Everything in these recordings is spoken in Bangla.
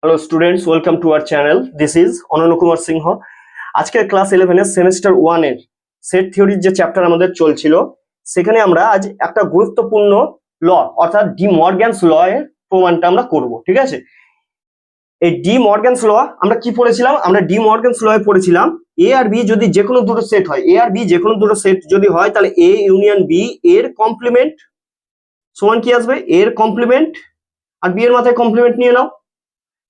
Hello students, welcome to our channel. This is অনন্য কুমার সিংহ। আজকের ক্লাস 11 এর সেমিস্টার 1 এর সেট থিওরির যে চ্যাপ্টার আমাদের চলছিল, সেখানে আমরা আজ একটা গুরুত্বপূর্ণ ল অর্থাৎ ডি মর্গ্যানস ল এর প্রমাণটা আমরা করব। ঠিক আছে, এই ডি মর্গ্যানস ল আমরা কি পড়েছিলাম? আমরা ডি মর্গ্যানস ল এ পড়েছিলাম এ আর বি যদি যে কোনো দুটো সেট হয়, এ আর বি যে কোনো দুটো সেট যদি হয়, তাহলে এ ইউনিয়ন বি এর কমপ্লিমেন্ট সমান কি আসবে? এর কমপ্লিমেন্ট আর বি এর মাথায় কমপ্লিমেন্ট নিয়ে নাও।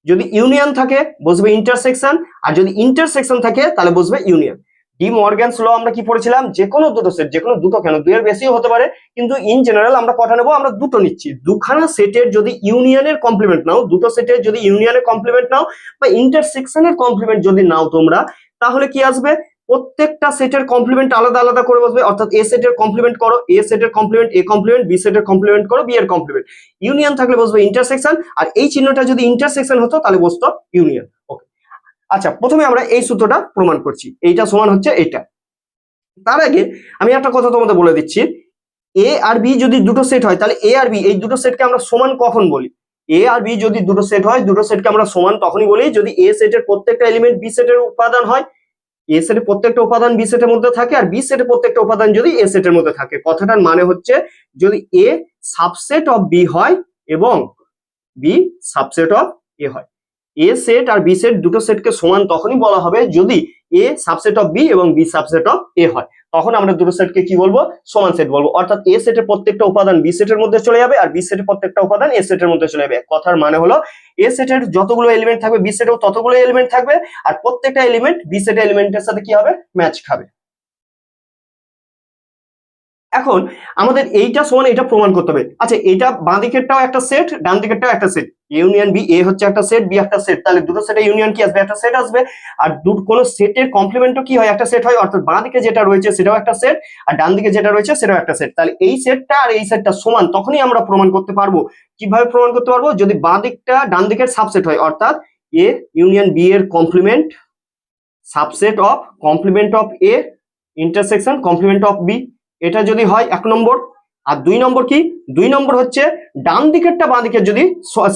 যদি ইউনিয়ন থাকে বসবে ইন্টারসেকশন, আর যদি ইন্টারসেকশন থাকে তাহলে বসবে ইউনিয়ন। ডি মর্গ্যানস ল আমরা কি পড়েছিলাম? যে কোনো দুটো সেট, যে কোনো দুটো কেন, দুইয়ের বেশিও হতে পারে, কিন্তু ইন জেনারেল আমরা কটা নেবো? আমরা দুটো নিচ্ছি। দুখানা সেটের যদি ইউনিয়নের কমপ্লিমেন্ট নাও, দুটো সেটের যদি ইউনিয়নের কমপ্লিমেন্ট নাও বা ইন্টারসেকশনের কমপ্লিমেন্ট যদি নাও তোমরা, তাহলে কি আসবে? প্রত্যেকটা সেটের কমপ্লিমেন্ট আলাদা আলাদা করে বসবে। অর্থাৎ এ সেটের কমপ্লিমেন্ট করো এ সেটের কমপ্লিমেন্ট, এ কমপ্লিমেন্ট, বি সেটের কমপ্লিমেন্ট করো বি এর কমপ্লিমেন্ট। ইউনিয়ন থাকলে বসবে ইন্টারসেকশন, আর এই চিহ্নটা যদি ইন্টারসেকশন হতো তাহলে বসতো ইউনিয়ন। ওকে, আচ্ছা, প্রথমে আমরা এই সূত্রটা প্রমাণ করছি। এইটা সমান হচ্ছে এইটা। তার আগে আমি একটা কথা তোমাদের বলে দিচ্ছি, এ আর বি যদি দুটো সেট হয়, তাহলে এ আর বি এই দুটো সেটকে আমরা সমান কখন বলি? এ আর বি যদি দুটো সেট হয়, দুটো সেটকে আমরা সমান তখনই বলি যদি এ সেটের প্রত্যেকটা এলিমেন্ট বি সেটের উপাদান হয়, এ সেটের প্রত্যেকটা উপাদান বি সেটের মধ্যে থাকে, আর বি সেটের প্রত্যেকটা উপাদান যদি এ সেটের মধ্যে থাকে। কথাটার মানে হচ্ছে যদি এ সাবসেট অফ বি হয় এবং বি সাবসেট অফ এ হয়। এ সেট আর বি সেট দুটো সেটকে সমান তখনই বলা হবে যদি এ সাবসেট অফ বি এবং বি সাবসেট অফ এ হয়। তখন আমরা দুটো সেটকে কি বলবো? সমান সেট বলবো। অর্থাৎ এ সেটের প্রত্যেকটা উপাদান বি সেটের মধ্যে চলে যাবে, আর বি সেটের প্রত্যেকটা উপাদান এ সেটের মধ্যে চলে যাবে। কথার মানে হলো এ সেটের যতগুলো এলিমেন্ট থাকবে বি সেটেও ততগুলো এলিমেন্ট থাকবে, আর প্রত্যেকটা এলিমেন্ট বি সেটের এলিমেন্টের সাথে কি হবে? ম্যাচ খাবে। এখন আমাদের এইটা সমান এটা প্রমাণ করতে হবে। আচ্ছা, এটা বাঁ দিকেরটাও একটা সেট, ডান দিকেরটাও একটা সেট। ইউনিয়ন বি, এ হচ্ছে একটা সেট, বি একটা সেট, তাহলে দুটো সেটের ইউনিয়ন কি আসবে? একটা সেট আসবে। আর কোন সেটের কমপ্লিমেন্টও কি হয়? একটা সেট হয়। অর্থাৎ বাঁ দিকে যেটা রয়েছে সেটাও একটা সেট, আর ডান দিকে যেটা রয়েছে সেটাও একটা সেট। তাহলে এই সেটটা আর এই সেটটা সমান তখনই আমরা প্রমাণ করতে পারবো। কিভাবে প্রমাণ করতে পারবো? যদি বাঁ দিকটা ডান দিকের সাবসেট হয়, অর্থাৎ এ ইউনিয়ন বি এর complement subset of complement of A intersection complement of B, এটা যদি হয় 1 নম্বর। আর 2 নম্বর কি? 2 নম্বর হচ্ছে ডান দিকেরটা বাঁ দিকের যদি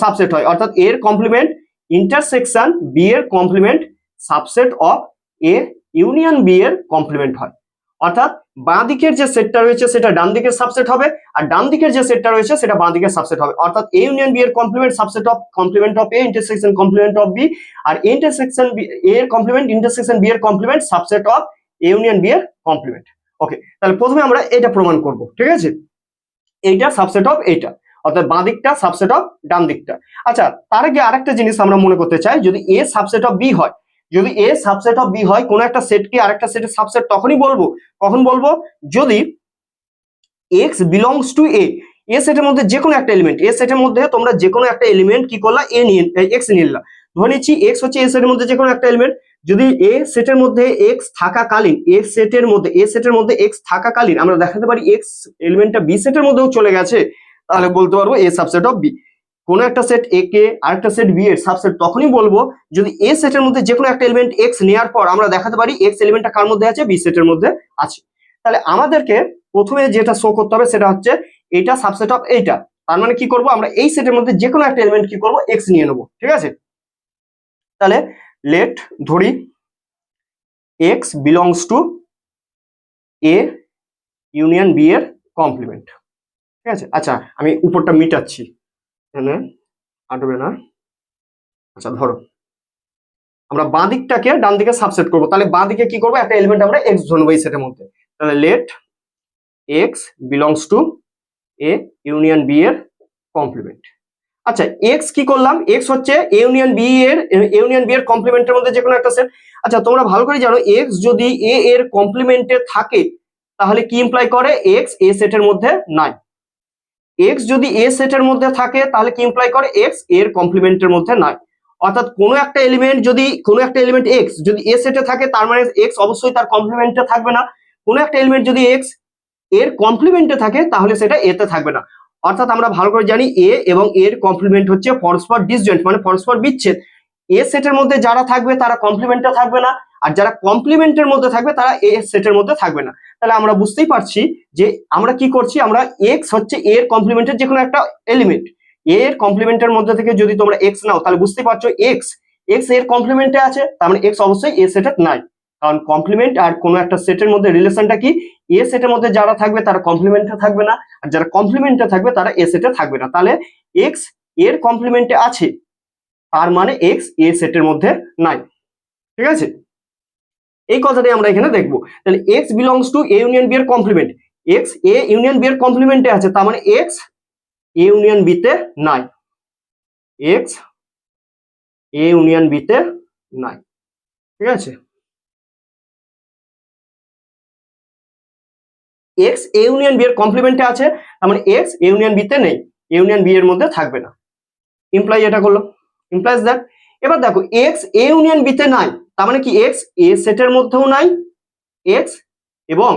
সাবসেট হয়, অর্থাৎ এর কমপ্লিমেন্ট ইন্টারসেকশন বি এর complement subset of A union B এর কমপ্লিমেন্ট হয়। অর্থাৎ বাঁ দিকের যে সেটটা রয়েছে সেটা ডান দিকের সাবসেট হবে, আর ডান দিকের যে সেটটা রয়েছে সেটা বাঁ দিকের সাবসেট হবে। অর্থাৎ এ ইউনিয়ন বি এর complement subset of complement of A intersection complement of B, আর ইন্টারসেকশন বি এর কমপ্লিমেন্ট ইন্টারসেকশন বি এর complement subset of A union B এর কমপ্লিমেন্ট। ওকে, তাহলে প্রথমে আমরা এটা প্রমাণ করব। ঠিক আছে, এইটা সাবসেট অফ এইটা, অর্থাৎ বাঁ দিকটা সাবসেট অফ ডান দিকটা। আচ্ছা, তার আগে আরেকটা জিনিস আমরা মনে করতে চাই, যদি এ সাবসেট অফ বি হয়, যদি এ সাবসেট অফ বি হয়, কোন একটা সেটকে আরেকটা সেটের সাবসেট তখনই বলবো, কখন বলবো? যদি x বিলংস টু এ, এ সেটের মধ্যে যে কোনো একটা এলিমেন্ট, এ সেটের মধ্যে তোমরা যে কোনো একটা এলিমেন্ট কি করলা? এ নিয়ে x নিয়ে নিলা। ধরে নিচ্ছি x হচ্ছে এ সেটের মধ্যে যে কোনো একটা এলিমেন্ট। যদি এ সেটের মধ্যে x থাকাকালীন, এ সেটের মধ্যে x থাকাকালীন আমরা দেখাতে পারি x এলিমেন্টটা বি সেটের মধ্যেও চলে গেছে, তাহলে বলতে পারবো এ সাবসেট অফ বি। কোন একটা সেট এ কে আরেকটা সেট বি এর সাবসেট তখনই বলবো যদি এ সেটের মধ্যে যে কোনো একটা এলিমেন্ট x নেওয়ার পর আমরা দেখাতে পারি x এলিমেন্টটা কার মধ্যে আছে? বি সেটের মধ্যে আছে। তাহলে আমাদেরকে প্রথমে যেটা শো করতে হবে সেটা হচ্ছে এটা সাবসেট অফ এইটা। তার মানে কি করব? আমরা এই সেটের মধ্যে যে কোনো একটা এলিমেন্ট কি করব? x নিয়ে নেব। ঠিক আছে, তাহলে লেট ধরি x belongs to A union B এর কমপ্লিমেন্ট। ঠিক আছে, আচ্ছা আমি উপরটা মিটাচ্ছি, এখানে আটবে না। আচ্ছা ধরো আমরা বাঁ দিকটাকে ডান দিকে সাবসেট করব, তাহলে বাঁ দিকে কি করব? একটা এলিমেন্ট আমরা x ধরবো এই সেটের মধ্যে। তাহলে let x belongs to A union B এর কমপ্লিমেন্ট। আচ্ছা, x কি করলাম? x হচ্ছে ইউনিয়ন বি এর কমপ্লিমেন্টের মধ্যে যে কোনো একটা সেট। আচ্ছা, তোমরা ভালো করে জানো x যদি a এর কমপ্লিমেন্টে থাকে তাহলে কি ইমপ্লাই করে? x a সেটের মধ্যে নাই। x যদি a সেটের মধ্যে থাকে তাহলে কি ইমপ্লাই করে? x এর কমপ্লিমেন্টের মধ্যে নাই। অর্থাৎ কোনো একটা এলিমেন্ট x যদি a সেটে থাকে তার মানে x অবশ্যই তার কমপ্লিমেন্টে থাকবে না। কোনো একটা এলিমেন্ট যদি x এর কমপ্লিমেন্টে থাকে তাহলে সেটা a তে থাকবে না। অর্থাৎ আমরা ভালো করে জানি a এবং এর কমপ্লিমেন্ট হচ্ছে পরস্পর ডিসজয়েন্ট, মানে পরস্পর বিচ্ছেদ। এ সেটের মধ্যে যারা থাকবে তারা কমপ্লিমেন্টে থাকবে না, আর যারা কমপ্লিমেন্টের মধ্যে থাকবে তারা এ সেটের মধ্যে থাকবে না। তাহলে আমরা বুঝতেই পারছি যে আমরা কি করছি, আমরা x হচ্ছে এর কমপ্লিমেন্টের যে কোনো একটা এলিমেন্ট, এর কমপ্লিমেন্টের মধ্যে থেকে যদি তোমরা এক্স নাও তাহলে বুঝতে পারছো এক্স এক্স এর কমপ্লিমেন্টে আছে, তার মানে এক্স অবশ্যই এ সেটে নাই, কারণ কমপ্লিমেন্ট আর কোনো একটা সেটের মধ্যে রিলেশনটা কি, এ সেটের মধ্যে যারা থাকবে তারা কমপ্লিমেন্টে থাকবে না, আর যারা কমপ্লিমেন্টে থাকবে তারা এ সেটে থাকবে না। তাহলে এক্স এর কমপ্লিমেন্টে আছে, তার মানে এক্স এ সেটের মধ্যে নাই। ঠিক আছে, এই কথাটাই আমরা এখানে দেখবো। তাহলে x belongs to A union B এর complement, x A union B এর কমপ্লিমেন্টে আছে, তার মানে এক্স এ ইউনিয়ন বি তে নাই, এক্স এ ইউনিয়ন বি তে নাই। ঠিক আছে, এক্স এ ইউনিয়ন বি এর কমপ্লিমেন্টে আছে, তার মানে এক্স এ ইউনিয়ন বি তে নেই, এ ইউনিয়ন বি এর মধ্যে থাকবে না। ইমপ্লাই এটা করলো, ইমপ্লাইজ দ্যাট। এবার দেখো এক্স এ ইউনিয়ন বি তে নাই, তার মানে কি এক্স এ সেটের মধ্যেও নাই, এক্স এবং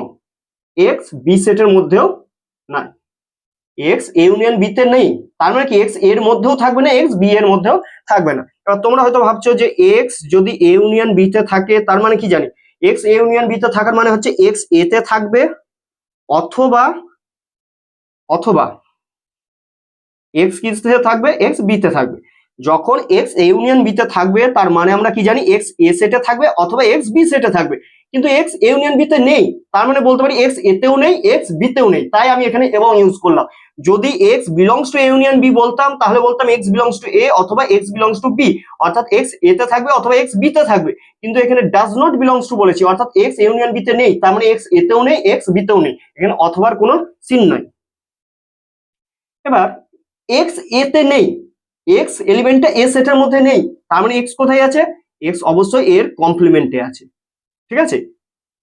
এক্স বি সেটের মধ্যেও নাই। এক্স এ ইউনিয়ন বি তে নেই, তার মানে কি এক্স এর মধ্যেও থাকবে না, এক্স বি এর মধ্যেও থাকবে না। এবার তোমরা হয়তো ভাবছো যে এক্স যদি এ ইউনিয়ন বি তে থাকে, তার মানে কি জানি এক্স এ ইউনিয়ন বি তে থাকার মানে হচ্ছে এক্স এ তে থাকবে অথবা অথবা এক্স কিসে থাকবে, এক্স বি তে থাকবে। যখন এক্স এ ইউনিয়ন বি তে থাকবে তার মানে আমরা কি জানি এক্স এ সেটে থাকবে অথবা এক্স বি সেটে থাকবে, কিন্তু এক্স এ ইউনিয়ন বি তে নেই, তার মানে বলতে পারি এক্স এ তেও নেই এক্স বি তেও নেই, তাই আমি এখানে এবং ইউজ করলাম। যদি x belongs to A union B বলতাম তাহলে বলতাম এক্স বিলংস টু এ অথবা এক্স বিলংস টু বি, অর্থাৎ এক্স এ তে থাকবে অথবা এক্স বি তে থাকবে, কিন্তু এখানে ডাজ নট বিলংস টু বলেছি, অর্থাৎ এক্স এ ইউনিয়ন বি তে নেই, তার মানে এক্স এ তেও নেই এক্স বি তেও নেই, এখানে অথবার কোনো সিন নাই। এবার এক্স এ তে নেই, এক্স এলিমেন্টটা এ সেটের মধ্যে নেই, তার মানে এক্স কোথায় আছে, এক্স অবশ্যই এর কমপ্লিমেন্টে আছে। ঠিক আছে,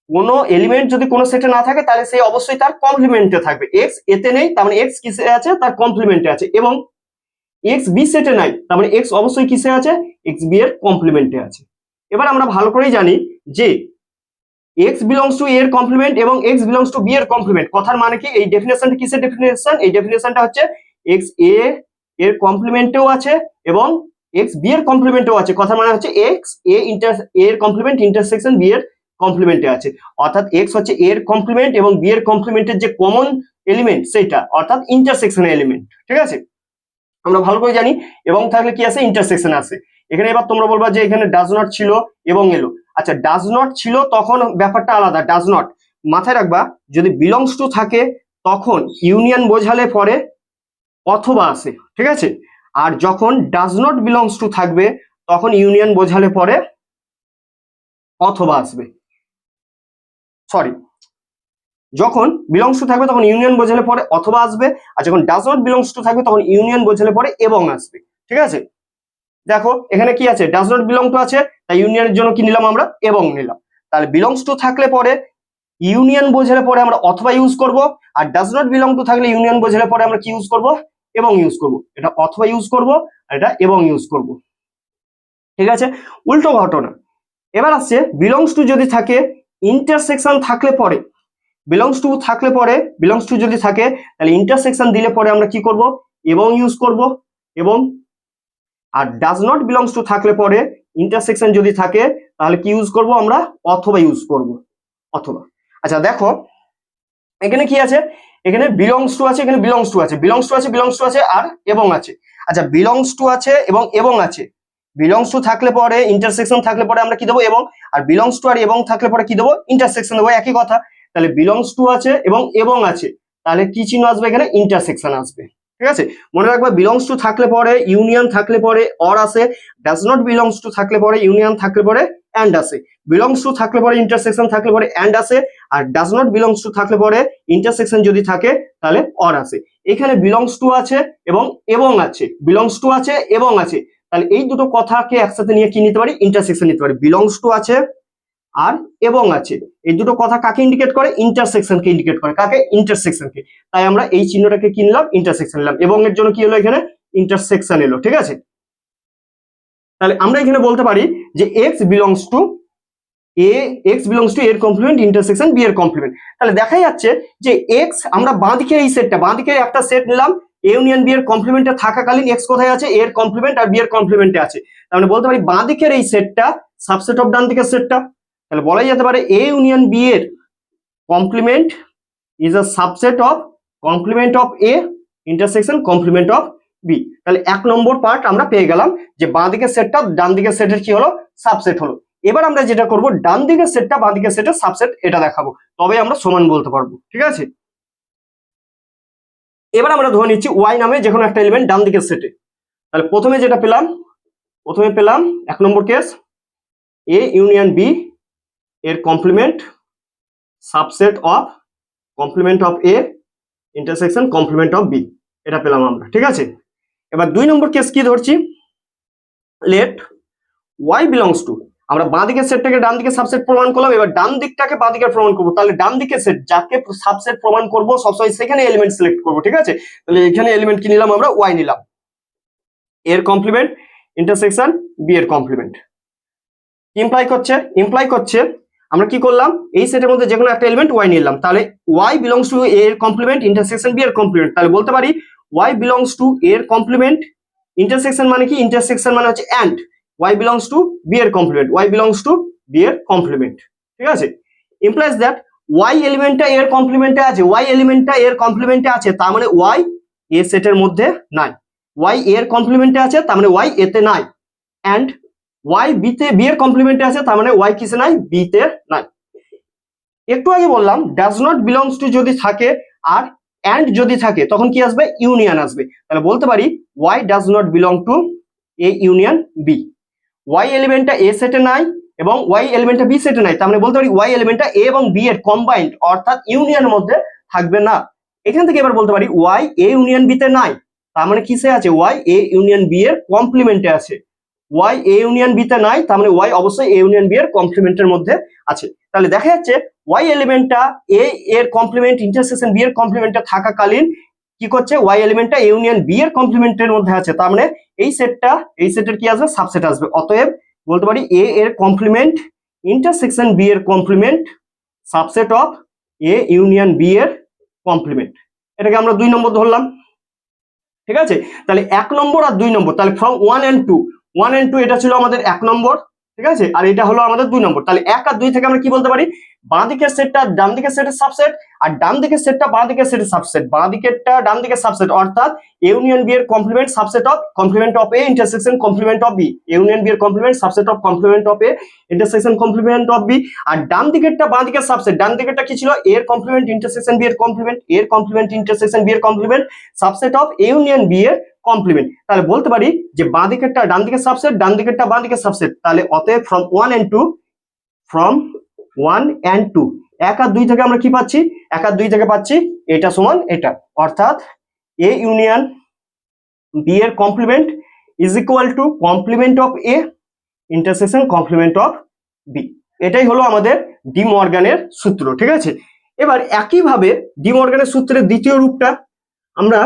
কোনো এলিমেন্ট যদি কোনো সেটে না থাকে তাহলে সে অবশ্যই তার কমপ্লিমেন্টে থাকবে, এক্স এতে নেই তার মানে এক্স কিসে আছে, তার কমপ্লিমেন্টে আছে, এবং এক্স বি সেটে নাই তার মানে এক্স অবশ্যই কিসে আছে, এক্স বি এর কমপ্লিমেন্টে আছে। এবার আমরা ভালো করেই জানি যে এক্স বিলংস টু এর কমপ্লিমেন্ট এবং এক্স বিলংস টু বি এর কমপ্লিমেন্ট, কথার মানে কি, এই ডেফিনেশনটা কিসের ডেফিনেশন, এই ডেফিনেশনটা হচ্ছে এক্স এ এর কমপ্লিমেন্টেও আছে এবং এক্স বি এর কমপ্লিমেন্টেও আছে, কথার মানে হচ্ছে এক্স এ এর কমপ্লিমেন্ট ইন্টারসেকশন বি এর কমপ্লিমেন্টে আছে, অর্থাৎ এক্স হচ্ছে এর কমপ্লিমেন্ট এবং বি এর কমপ্লিমেন্টের যে কমন এলিমেন্ট সেটা, অর্থাৎ ইন্টারসেকশন এলিমেন্ট। ঠিক আছে, আমরা ভালো করে জানি এবং থাকলে কি আছে, ইন্টারসেকশন আছে। এখানে এবার তোমরা বলবা যে এখানে ডাজ নট ছিল এবং এলো, আচ্ছা ডাজ নট ছিল তখন ব্যাপারটা আলাদা, ডাজ নট মাথায় রাখবা, যদি বিলংস টু থাকে তখন ইউনিয়ন বোঝালে পরে অথবা আসে। ঠিক আছে, আর যখন ডাজ নট বিলংস টু থাকবে তখন ইউনিয়ন বোঝালে পরে অথবা আসবে, সরি, যখন বিলংস টু থাকবে তখন ইউনিয়ন বোঝালে পরে অথবা আসবে, আর যখন ডাজ নট বিলংস টু থাকবে তখন ইউনিয়ন বোঝালে পরে এবং আসবে। ঠিক আছে, দেখো এখানে কি আছে, ডাজ নট বিলং টু আছে, তাই ইউনিয়নের জন্য কি নিলাম আমরা, এবং নিলাম। তাহলে বিলংস টু থাকলে পরে ইউনিয়ন বোঝালে পরে আমরা অথবা ইউজ করব, আর ডাজ নট বিলং টু থাকলে ইউনিয়ন বোঝালে পরে আমরা কি ইউজ করব, এবং ইউজ করব, এটা অথবা ইউজ করব আর এটা এবং ইউজ করব। ঠিক আছে, উল্টো ঘটনা। এবার আসছে বিলংস টু যদি থাকে, ইন্টারসেকশন থাকলে পরে, বিলংস টু থাকলে পরে, বিলংস টু যদি থাকে তাহলে ইন্টারসেকশন দিলে পরে আমরা কি করব, এবং ইউজ করব, এবং আর ডাজ নট বিলংস টু থাকলে পরে ইন্টারসেকশন যদি থাকে তাহলে কি ইউজ করব আমরা, অথবা ইউজ করব, অথবা। আচ্ছা দেখো এখানে কি আছে, এখানে বিলংস টু আছে, এখানে বিলংস টু আছে, বিলংস টু আছে, বিলংস টু আছে আর এবং আছে। আচ্ছা বিলংস টু আছে এবং আছে, বিলংস টু থাকলে পরে ইন্টারসেকশন থাকলে পরে আমরা কি দেবো, আর বিলংস টু আর এবং থাকলে পরে কি দেবো, ইন্টারসেকশন দেবো, একই কথা। তাহলে বিলংস টু আছে এবং আছে, তাহলে কি চিহ্ন আসবে, এখানে ইন্টারসেকশন আসবে। ঠিক আছে, মনে রাখবা বিলংস টু থাকলে পরে ইউনিয়ন থাকলে পরে অর আসে, ডাজ নট বিলংস টু থাকলে পরে ইউনিয়ন থাকলে পরে অ্যান্ড আসে, বিলংস টু থাকলে পরে ইন্টারসেকশন থাকলে পরে অ্যান্ড আসে, আর ডাজ নট বিলংস টু থাকলে পরে ইন্টারসেকশন যদি থাকে তাহলে অর আসে। এখানে বিলংস টু আছে এবং আছে, বিলংস টু আছে এবং আছে, তাহলে এই দুটো কথাকে একসাথে নিয়ে কি নিতে পারি, ইন্টারসেকশন নিতে পারি। বিলংস টু আছে আর এবং আছে, এই দুটো কথা কাকে ইন্ডিকেট করে, ইন্টারসেকশনকে ইন্ডিকেট করে, কাকে, ইন্টারসেকশনকে, তাই আমরা এই চিহ্নটাকে কি নিলাম, ইন্টারসেকশন নিলাম, এবং এর জন্য কি হলো, এখানে ইন্টারসেকশন এলো। ঠিক আছে, তাহলে আমরা এখানে বলতে পারি যে x belongs to A, x belongs two এর কমপ্লিমেন্ট ইন্টারসেকশন বি এর কমপ্লিমেন্ট। তাহলে দেখা যাচ্ছে যে এক্স আমরা বাঁ দিকে এই সেটটা, বাঁ দিকে একটা সেট নিলাম, এ ইউনিয়ন বি এর কমপ্লিমেন্টে থাকাকালীন এক্স কোথায় আছে, এর কমপ্লিমেন্ট আর বি এর কমপ্লিমেন্টে আছে, তার মানে বলতে পারি বাঁ দিকের এই সেটটা সাবসেট অফ ডান দিকের সেটটা, তাহলে বলাই যেতে পারে এ ইউনিয়ন বি এর complement is a subset of complement of A intersection complement of B. তাহলে 1 নম্বর পার্ট আমরা পেয়ে গেলাম যে বাঁ দিকের সেটটা ডান দিকের সেটের কি হলো, সাবসেট হলো। এবার আমরা যেটা করব, ডান দিকের সেটটা বাঁ দিকের সেটের সাবসেট এটা দেখাবো, তবে আমরা সমান বলতে পারবো, ঠিক আছে। এবার আমরা ধরে নিচ্ছি ওয়াই নামে যে কোনো একটা এলিমেন্ট ডান দিকের সেটে। তাহলে প্রথমে যেটা পেলাম, 1 নম্বর কেস, এ ইউনিয়ন বি এর complement subset of complement of A intersection complement of B, এটা পেলাম আমরা, ঠিক আছে। এবার 2 নম্বর কেস কি ধরছি, লেট ওয়াই বিলংস টু, আমরা বাঁ দিকের সেটটাকে ডান দিকে সাবসেট প্রমাণ করলাম, এবার ডান দিকটাকে বাঁ দিকে প্রমাণ করবো। তাহলে ডান দিকের সেট যাকে সাবসেট প্রমাণ করবো সবসময় সেখানে এলিমেন্ট সিলেক্ট করবো, ঠিক আছে। তাহলে এখানে এলিমেন্ট কি নিলাম আমরা, ওয়াই নিলাম, এর কমপ্লিমেন্ট ইন্টারসেকশন বি এর কমপ্লিমেন্ট। ইমপ্লাই করছে আমরা কি করলাম, এই সেটের মধ্যে যে কোনো একটা এলিমেন্ট ওয়াই নিলাম, তাহলে ওয়াই বিলংস টু এ এর কমপ্লিমেন্ট ইন্টারসেকশন বি এর কমপ্লিমেন্ট। তাহলে বলতে পারি ওয়াই বিলংস টু এ এর কমপ্লিমেন্ট, ইন্টারসেকশন মানে কি, ইন্টারসেকশন মানে হচ্ছে and, y belongs to b এর complement, y belongs to b এর কমপ্লিমেন্ট, ঠিক আছে। implies that y এলিমেন্টটা এর কমপ্লিমেন্টে আছে, y এলিমেন্টটা এর কমপ্লিমেন্টে আছে, তার মানে y a সেটের মধ্যে নাই, y এর কমপ্লিমেন্টে আছে তার মানে y a তে নাই, and y b তে b এর কমপ্লিমেন্টে আছে তার মানে y কিসে নাই, b তে নাই। একটু আগে বললাম does not belongs to যদি থাকে আর and যদি থাকে তখন কি আসবে, ইউনিয়ন আসবে। তাহলে বলতে পারি y does not belong to a union b, y এলিমেন্টটা a সেটে নাই এবং y এলিমেন্টটা b সেটে নাই, তার মানে বলতে পারি y এলিমেন্টটা a এবং b এর কম্বাইন্ড অর্থাৎ ইউনিয়নের মধ্যে থাকবে না। এখান থেকে এবার বলতে পারি y a ইউনিয়ন b তে নাই, তার মানে কিসে আছে, y a ইউনিয়ন b এর কমপ্লিমেন্টে আছে। y a ইউনিয়ন b তে নাই, তার মানে y অবশ্যই a ইউনিয়ন b এর কমপ্লিমেন্টের মধ্যে আছে। তাহলে দেখা যাচ্ছে y এলিমেন্টটা a এর কমপ্লিমেন্ট ইন্টারসেকশন b এর কমপ্লিমেন্টে থাকাকালীন কি করছে, y এলিমেন্টটা a ইউনিয়ন b এর কমপ্লিমেন্টের মধ্যে আছে, তার মানে এই সেটের কি আসবে, সাবসেট আসবে। অতএব বলতে পারি a এর কমপ্লিমেন্ট ইন্টারসেকশন b এর complement subset of a union b এর কমপ্লিমেন্ট। এটাকে আমরা 2 নম্বর ধরলাম, ঠিক আছে। তাহলে 1 নম্বর আর 2 নম্বর, তাহলে ফ্রম 1 and 2 এটা ছিল আমাদের 1 নম্বর, ঠিক আছে, আর এটা হলো আমাদের 2 নম্বর। তাহলে 1 আর 2 থেকে আমরা কি বলতে পারি, বাঁ দিকের সেটটা ডান দিকের সেটের সাবসেট আর ডান দিকের সেটটা বাঁ দিকের সেটের সাবসেট, বাঁ দিকেরটা ডান দিকের সাবসেট অর্থাৎ ইউনিয়ন বি এর complement subset of complement of A intersection complement of B, union B এর complement subset of complement of A intersection complement of B. আর ডান দিকেরটা বাঁ দিকের সাবসেট, ডান দিকেরটা কি ছিল, এর কমপ্লিমেন্ট ইন্টারসেকশন বি এর কমপ্লিমেন্ট, এর কমপ্লিমেন্ট ইন্টারসেকশন বি এর complement subset of union B এর কমপ্লিমেন্ট। তাহলে বলতে পারি যে বাঁ দিকেরটা ডান দিকের সাবসেট, ডান দিকেরটা বাঁ দিকের সাবসেট। তাহলে অতএব ফ্রম 1 and 2 1 আর 2 থেকে আমরা কি পাচ্ছি, 1 আর 2 থেকে পাচ্ছি এটা সমান এটা, অর্থাৎ a ইউনিয়ন b এর complement is equal to complement of a intersection complement of b। এটাই হলো আমাদের ডি মর্গানের সূত্র, ঠিক আছে। এবার একইভাবে ডি মর্গানের সূত্রের দ্বিতীয় রূপটা আমরা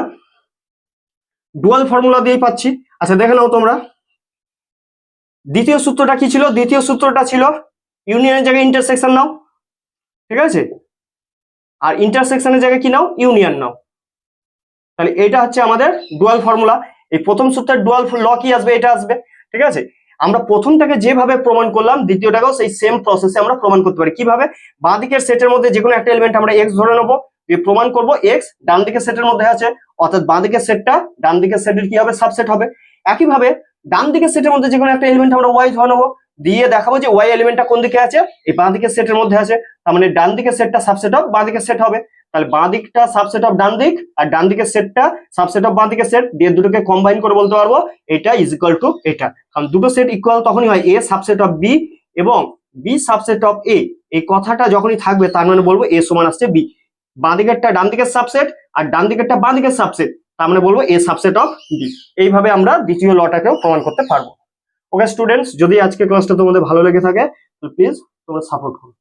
ডুয়াল ফর্মুলা দিয়েই পাচ্ছি। আচ্ছা দেখে নাও তোমরা, দ্বিতীয় সূত্রটা কি ছিল, দ্বিতীয় সূত্রটা ছিল ইউনিয়নের জায়গায় ইন্টারসেকশন নাও, ঠিক আছে, আর ইন্টারসেকশনের জায়গায় কি নাও, ইউনিয়ন নাও। তাহলে এটা হচ্ছে আমাদের ডুয়াল ফর্মুলা। এই প্রথম সূত্রের ডুয়াল ল কি আসবে, এটা আসবে, ঠিক আছে। আমরা প্রথমটাকে যেভাবে প্রমাণ করলাম দ্বিতীয়টাকেও সেই সেম প্রসেসে আমরা প্রমাণ করতে পারি। কিভাবে, বাঁ দিকের সেটের মধ্যে যে কোনো একটা এলিমেন্ট আমরা এক্স ধরে নেবো, প্রমাণ করব এক্স ডান দিকের সেটের মধ্যে আছে, অর্থাৎ বাঁ দিকের সেটটা ডান দিকের সেটের কি হবে, সাবসেট হবে। একইভাবে ডান দিকের সেটের মধ্যে যে কোনো একটা এলিমেন্ট আমরা ওয়াই ধরে নেবো, দিয়ে দেখাবো যে ওয়াই এলিমেন্টটা কোন দিকে আছে, এই বাঁ দিকের সেটের মধ্যে আছে, তার মানে ডান দিকের সেটটা সাবসেট অফ বাঁ দিকের সেট হবে। তাহলে বাঁ দিকটা সাবসেট অফ ডান দিক আর ডান দিকের সেটটা সাবসেট অফ বাঁ দিকের সেট, দিয়ে দুটোকে কম্বাইন করে বলতে পারবো এটা ইজ ইকুয়াল টু এটা। কারণ দুটো সেট ইকুয়াল তখনই হয় এ সাবসেট অফ বি এবং বি সাবসেট অফ এ, এই কথাটা যখনই থাকবে তার মানে বলবো এ সমান আসছে বি। বাঁ দিকেরটা ডান দিকের সাবসেট আর ডান দিকেরটা বাঁ দিকের সাবসেট, তার মানে বলবো এ সাবসেট অফ বি। এইভাবে আমরা দ্বিতীয় লটাকেও প্রমাণ করতে পারবো। ওকে স্টুডেন্টস, যদি আজকে ক্লাসটা তোমাদের ভালো লেগে থাকে তো প্লিজ তোমরা সাপোর্ট করো।